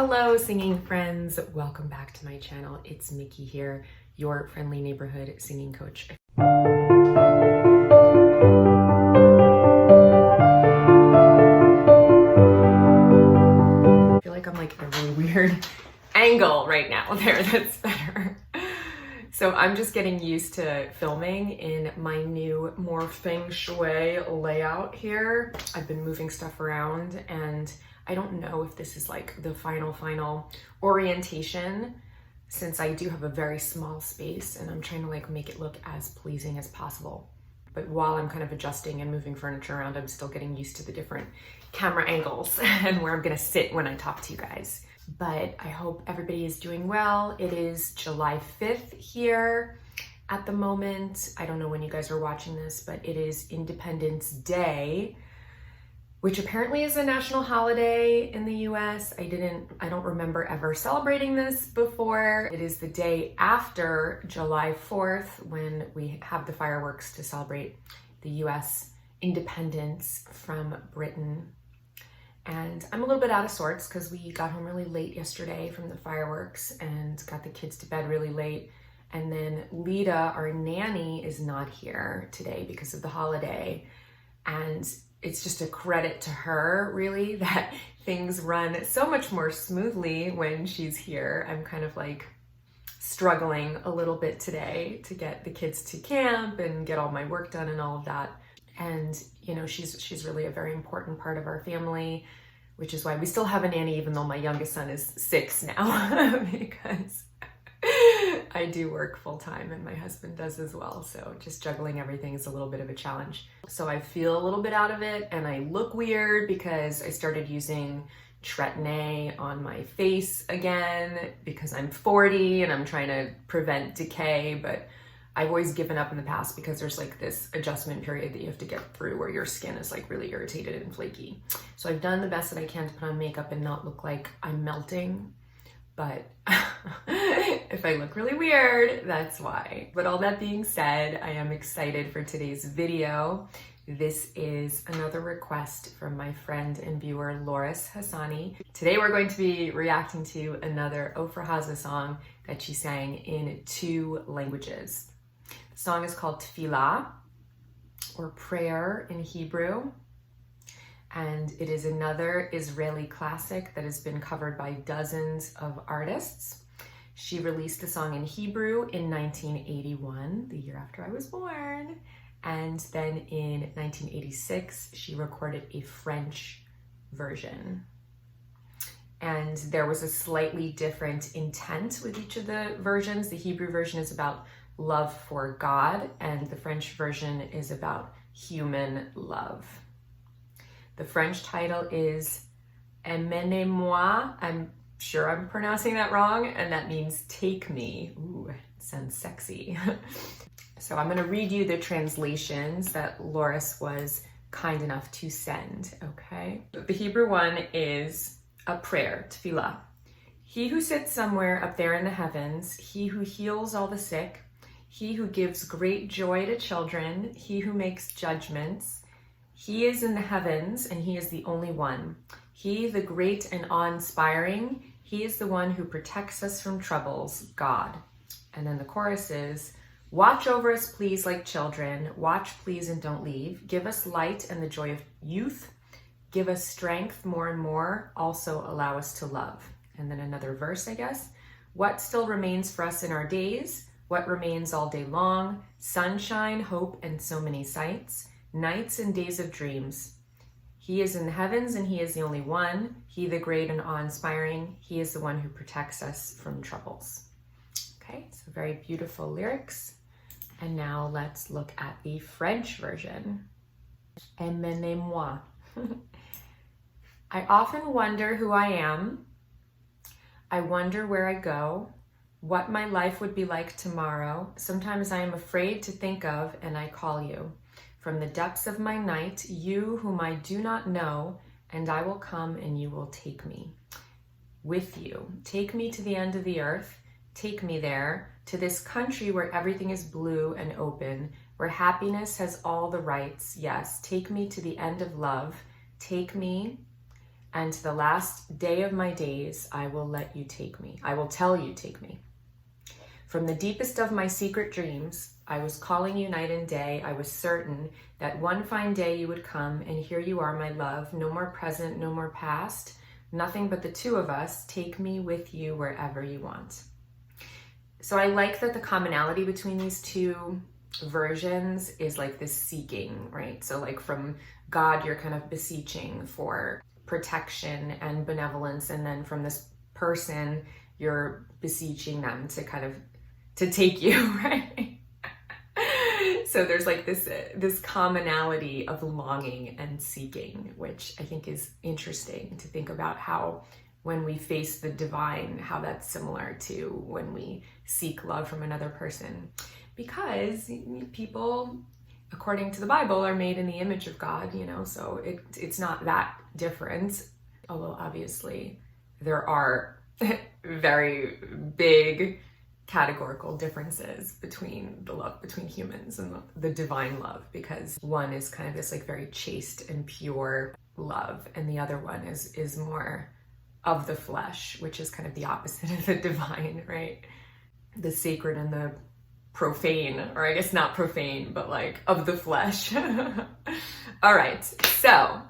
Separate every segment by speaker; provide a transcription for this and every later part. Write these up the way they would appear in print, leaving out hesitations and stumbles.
Speaker 1: Hello, singing friends. Welcome back to my channel. It's Mickey here, your friendly neighborhood singing coach. I feel like I'm like in a really weird angle right now. There, that's better. So I'm just getting used to filming in my new more feng shui layout here. I've been moving stuff around and I don't know if this is like the final orientation, since I do have a very small space and I'm trying to like make it look as pleasing as possible. But while I'm kind of adjusting and moving furniture around, I'm still getting used to the different camera angles and where I'm gonna sit when I talk to you guys. But I hope everybody is doing well. It is July 5th here at the moment. I don't know when you guys are watching this, but it is Independence Day, which apparently is a national holiday in the US. I don't remember ever celebrating this before. It is the day after July 4th when we have the fireworks to celebrate the US independence from Britain. And I'm a little bit out of sorts because we got home really late yesterday from the fireworks and got the kids to bed really late. And then Lita, our nanny, is not here today because of the holiday. And it's just a credit to her, really, that things run so much more smoothly when she's here. I'm kind of like struggling a little bit today to get the kids to camp and get all my work done and all of that. And, you know, she's really a very important part of our family, which is why we still have a nanny, even though my youngest son is 6 now, because I do work full time and my husband does as well. So just juggling everything is a little bit of a challenge. So I feel a little bit out of it and I look weird because I started using Tretinoin on my face again because I'm 40 and I'm trying to prevent decay, but I've always given up in the past because there's like this adjustment period that you have to get through where your skin is like really irritated and flaky. So I've done the best that I can to put on makeup and not look like I'm melting. But if I look really weird, that's why. But all that being said, I am excited for today's video. This is another request from my friend and viewer, Loris Hassani. Today we're going to be reacting to another Ofra Haza song that she sang in 2 languages. The song is called Tfila, or prayer in Hebrew. And it is another Israeli classic that has been covered by dozens of artists. She released the song in Hebrew in 1981, the year after I was born. And then in 1986, she recorded a French version. And there was a slightly different intent with each of the versions. The Hebrew version is about love for God, and the French version is about human love. The French title is Amene Moi. I'm sure I'm pronouncing that wrong, and that means take me. Ooh, it sounds sexy. So I'm gonna read you the translations that Loris was kind enough to send, okay? The Hebrew one is a prayer, Tfila. He who sits somewhere up there in the heavens, he who heals all the sick, he who gives great joy to children, he who makes judgments, he is in the heavens, and he is the only one. He, the great and awe-inspiring, he is the one who protects us from troubles, God. And then the chorus is, watch over us, please, like children. Watch, please, and don't leave. Give us light and the joy of youth. Give us strength more and more. Also allow us to love. And then another verse, I guess. What still remains for us in our days? What remains all day long? Sunshine, hope, and so many sights. Nights and days of dreams. He is in the heavens and he is the only one. He, the great and awe-inspiring, he is the one who protects us from troubles. Okay, so very beautiful lyrics. And now let's look at the French version. Amene Moi. I often wonder who I am. I wonder where I go, what my life would be like tomorrow. Sometimes I am afraid to think of, and I call you. From the depths of my night, you whom I do not know, and I will come and you will take me with you. Take me to the end of the earth. Take me there, to this country where everything is blue and open, where happiness has all the rights. Yes, take me to the end of love. Take me and to the last day of my days, I will let you take me. I will tell you, take me. From the deepest of my secret dreams, I was calling you night and day. I was certain that one fine day you would come, and here you are, my love. No more present, no more past. Nothing but the two of us. Take me with you wherever you want. So I like that the commonality between these two versions is like this seeking, right? So like from God, you're kind of beseeching for protection and benevolence. And then from this person, you're beseeching them to kind of, to take you, right? So there's like this commonality of longing and seeking, which I think is interesting to think about how when we face the divine, how that's similar to when we seek love from another person. Because people, according to the Bible, are made in the image of God, you know, so it's not that different. Although obviously there are very big categorical differences between the love between humans and the divine love, because one is kind of this like very chaste and pure love, and the other one is more of the flesh, which is kind of the opposite of the divine, right? The sacred and the profane, or I guess not profane, but like of the flesh. All right, so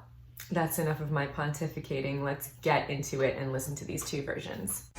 Speaker 1: that's enough of my pontificating. Let's get into it and listen to these two versions.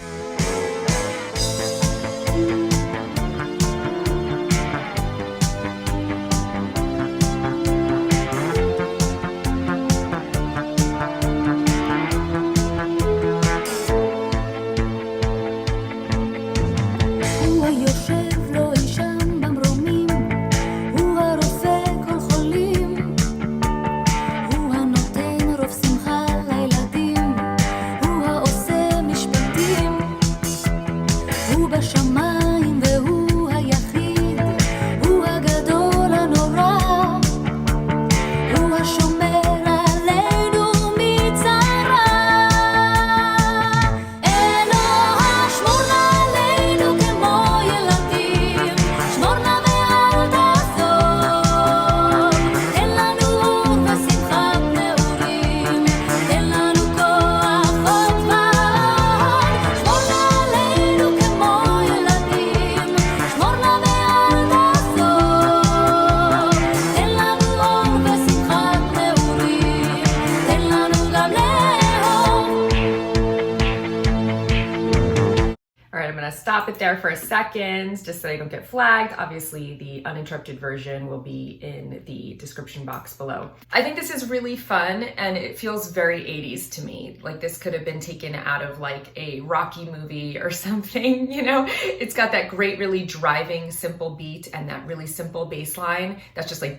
Speaker 1: Stop it there for a second, just so you don't get flagged. Obviously, the uninterrupted version will be in the description box below. I think this is really fun, and it feels very 80s to me. Like this could have been taken out of like a Rocky movie or something, you know? It's got that great, really driving, simple beat and that really simple bass line that's just like,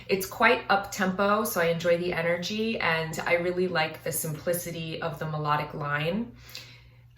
Speaker 1: it's quite up-tempo, so I enjoy the energy, and I really like the simplicity of the melodic line.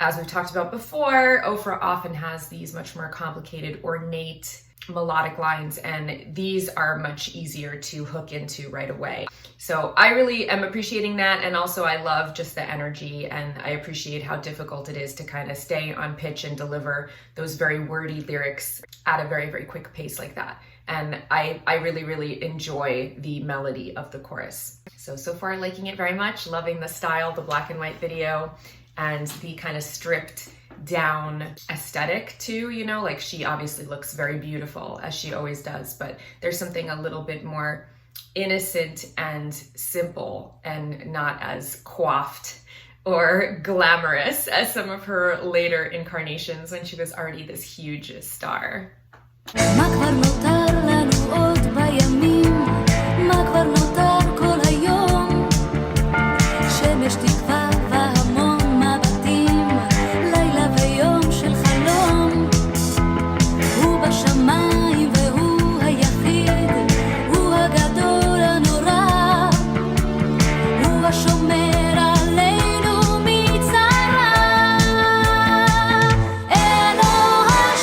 Speaker 1: As we've talked about before, Ofra often has these much more complicated, ornate, melodic lines, and these are much easier to hook into right away. So I really am appreciating that, and also I love just the energy, and I appreciate how difficult it is to kind of stay on pitch and deliver those very wordy lyrics at a very, very quick pace like that. And I really, really enjoy the melody of the chorus. So far liking it very much, loving the style, the black and white video, and the kind of stripped down aesthetic too, you know, like she obviously looks very beautiful as she always does, but there's something a little bit more innocent and simple and not as coiffed or glamorous as some of her later incarnations when she was already this huge star.
Speaker 2: אלוה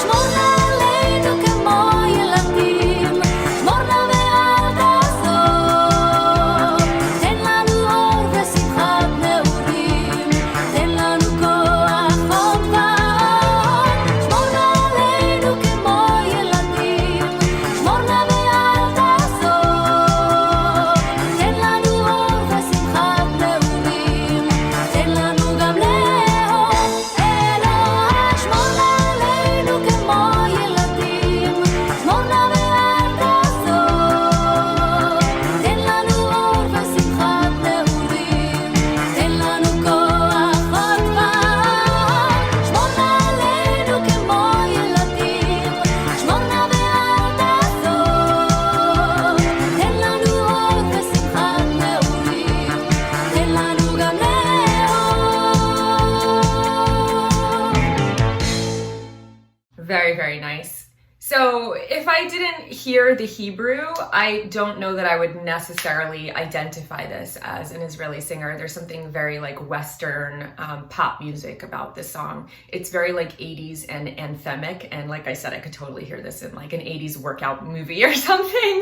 Speaker 2: שמור עלינו כמו ילדים
Speaker 1: Very, very nice. So if I didn't hear the Hebrew, I don't know that I would necessarily identify this as an Israeli singer. There's something very like Western pop music about this song. It's very like 80s and anthemic. And like I said, I could totally hear this in like an 80s workout movie or something,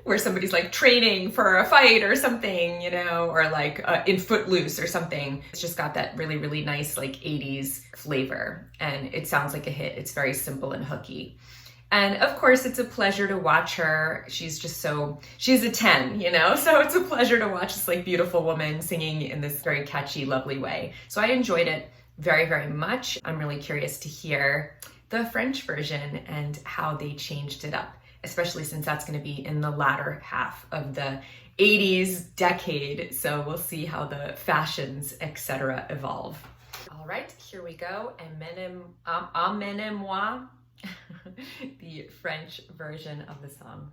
Speaker 1: where somebody's like training for a fight or something, or like in Footloose or something. It's just got that really, really nice like 80s flavor, and it sounds like a hit. It's very simple and hooky. And of course, it's a pleasure to watch her. She's a 10, so it's a pleasure to watch this like beautiful woman singing in this very catchy, lovely way. So I enjoyed it very, very much. I'm really curious to hear the French version and how they changed it up, especially since that's going to be in the latter half of the 80s decade. So we'll see how the fashions, etc. evolve. All right, here we go. Amene Moi, the French version of the song.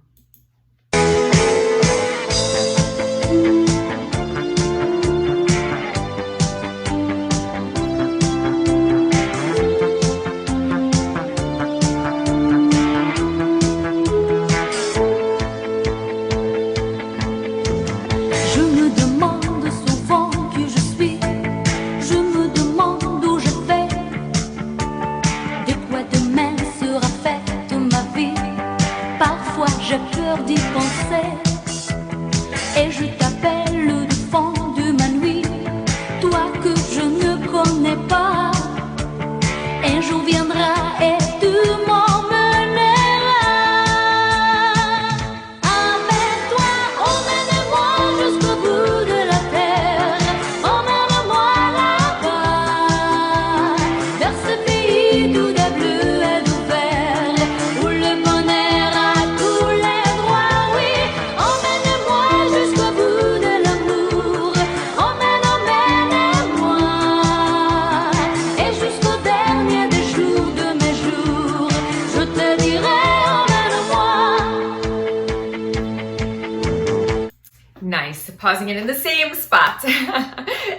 Speaker 1: Nice, pausing it in the same spot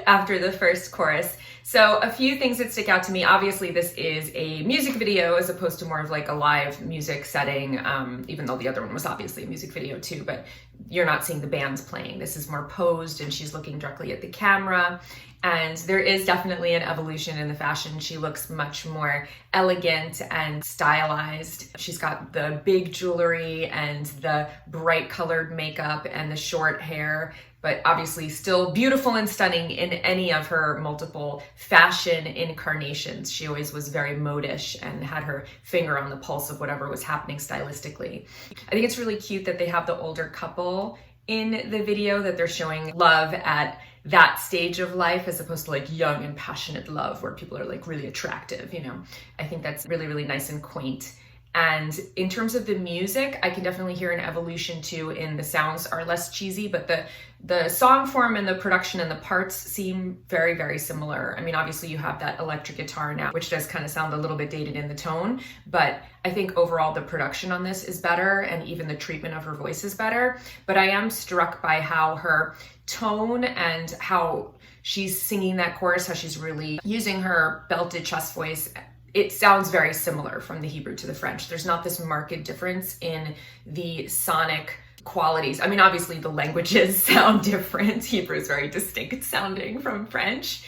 Speaker 1: after the first chorus. So a few things that stick out to me. Obviously, this is a music video as opposed to more of like a live music setting, even though the other one was obviously a music video too, but you're not seeing the bands playing. This is more posed and she's looking directly at the camera. And there is definitely an evolution in the fashion. She looks much more elegant and stylized. She's got the big jewelry and the bright colored makeup and the short hair, but obviously still beautiful and stunning in any of her multiple fashion incarnations. She always was very modish and had her finger on the pulse of whatever was happening stylistically. I think it's really cute that they have the older couple in the video, that they're showing love at that stage of life as opposed to like young and passionate love where people are like really attractive, I think that's really, really nice and quaint. And in terms of the music, I can definitely hear an evolution too, in the sounds are less cheesy, but the song form and the production and the parts seem very, very similar. I mean, obviously you have that electric guitar now, which does kind of sound a little bit dated in the tone, but I think overall the production on this is better and even the treatment of her voice is better. But I am struck by how her tone and how she's singing that chorus, how she's really using her belted chest voice. It sounds very similar from the Hebrew to the French. There's not this marked difference in the sonic qualities. I mean, obviously the languages sound different. Hebrew is very distinct sounding from French.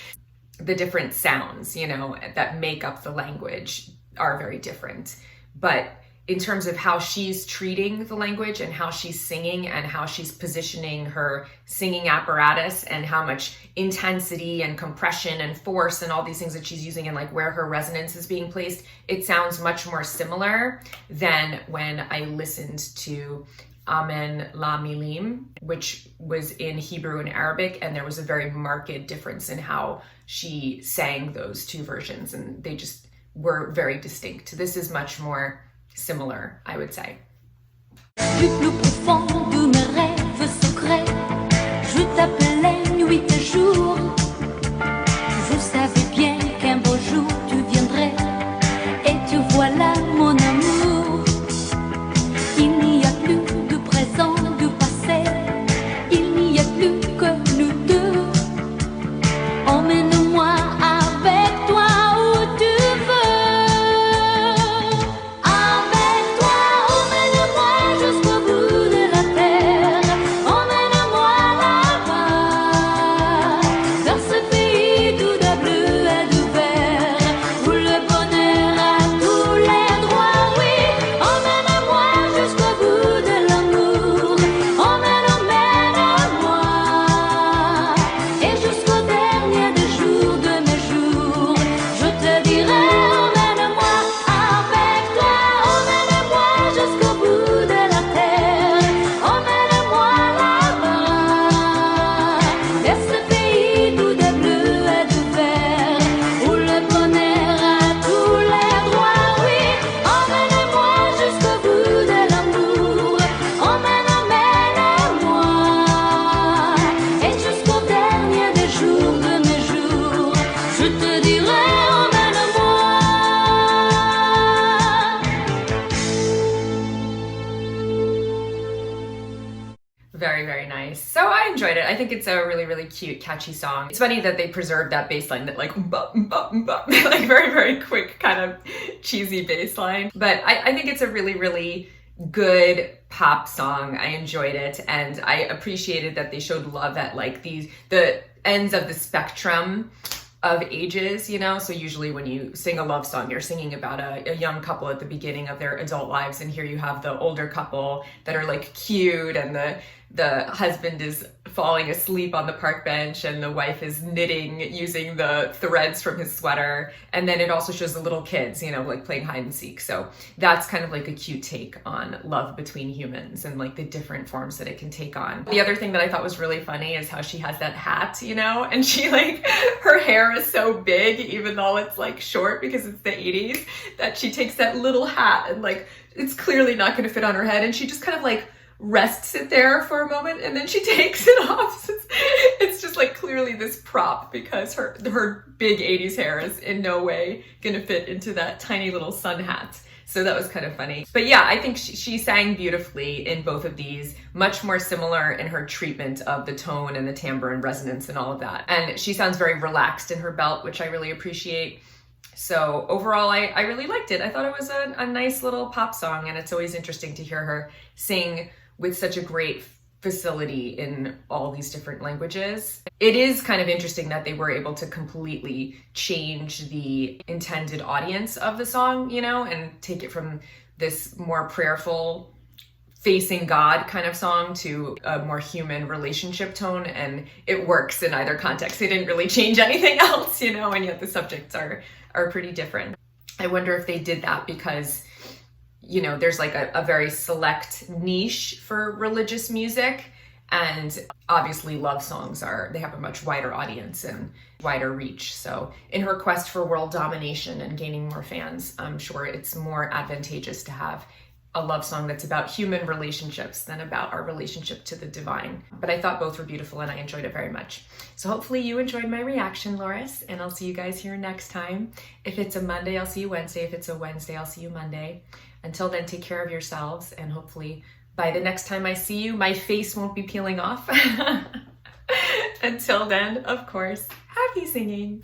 Speaker 1: The different sounds, that make up the language are very different. But in terms of how she's treating the language and how she's singing and how she's positioning her singing apparatus and how much intensity and compression and force and all these things that she's using and like where her resonance is being placed, it sounds much more similar than when I listened to Amen La Milim, which was in Hebrew and Arabic, and there was a very marked difference in how she sang those two versions, and they just were very distinct. This is much more similar, I would say. Du plus profond de mes rêves secrets, je t'appelais nuit et jour. Je savais bien qu'un beau jour tu viendrais, et te voilà mon amour. Il n'y a plus de présent, de passé, il n'y a plus que nous deux. Emmène-moi avec toi où tu veux. Nice. So I enjoyed it. I think it's a really, really cute, catchy song. It's funny that they preserved that bass line, that like, like very, very quick kind of cheesy bass line. But I think it's a really, really good pop song. I enjoyed it, and I appreciated that they showed love at like the ends of the spectrum of ages, you know? So usually when you sing a love song, you're singing about a young couple at the beginning of their adult lives, and here you have the older couple that are like cute, and the husband is falling asleep on the park bench and the wife is knitting using the threads from his sweater. And then it also shows the little kids, you know, like playing hide and seek. So that's kind of like a cute take on love between humans and like the different forms that it can take on. The other thing that I thought was really funny is how she has that hat, you know, and she like, her hair is so big, even though it's like short because it's the 80s, that she takes that little hat and like, it's clearly not going to fit on her head. And she just kind of like rests it there for a moment and then she takes it off. It's just like clearly this prop because her big 80s hair is in no way gonna fit into that tiny little sun hat. So that was kind of funny. But yeah, I think she sang beautifully in both of these, much more similar in her treatment of the tone and the timbre and resonance and all of that. And she sounds very relaxed in her belt, which I really appreciate. So overall, I really liked it. I thought it was a nice little pop song, and it's always interesting to hear her sing with such a great facility in all these different languages. It is kind of interesting that they were able to completely change the intended audience of the song, you know, and take it from this more prayerful, facing God kind of song to a more human relationship tone, and it works in either context. They didn't really change anything else, you know, and yet the subjects are pretty different. I wonder if they did that because, you know, there's like a very select niche for religious music, and obviously love songs they have a much wider audience and wider reach. So in her quest for world domination and gaining more fans, I'm sure it's more advantageous to have a love song that's about human relationships than about our relationship to the divine. But I thought both were beautiful and I enjoyed it very much. So hopefully you enjoyed my reaction, Loris, and I'll see you guys here next time. If it's a Monday, I'll see you Wednesday. If it's a Wednesday, I'll see you Monday. Until then, take care of yourselves, and hopefully by the next time I see you, my face won't be peeling off. Until then, of course, happy singing.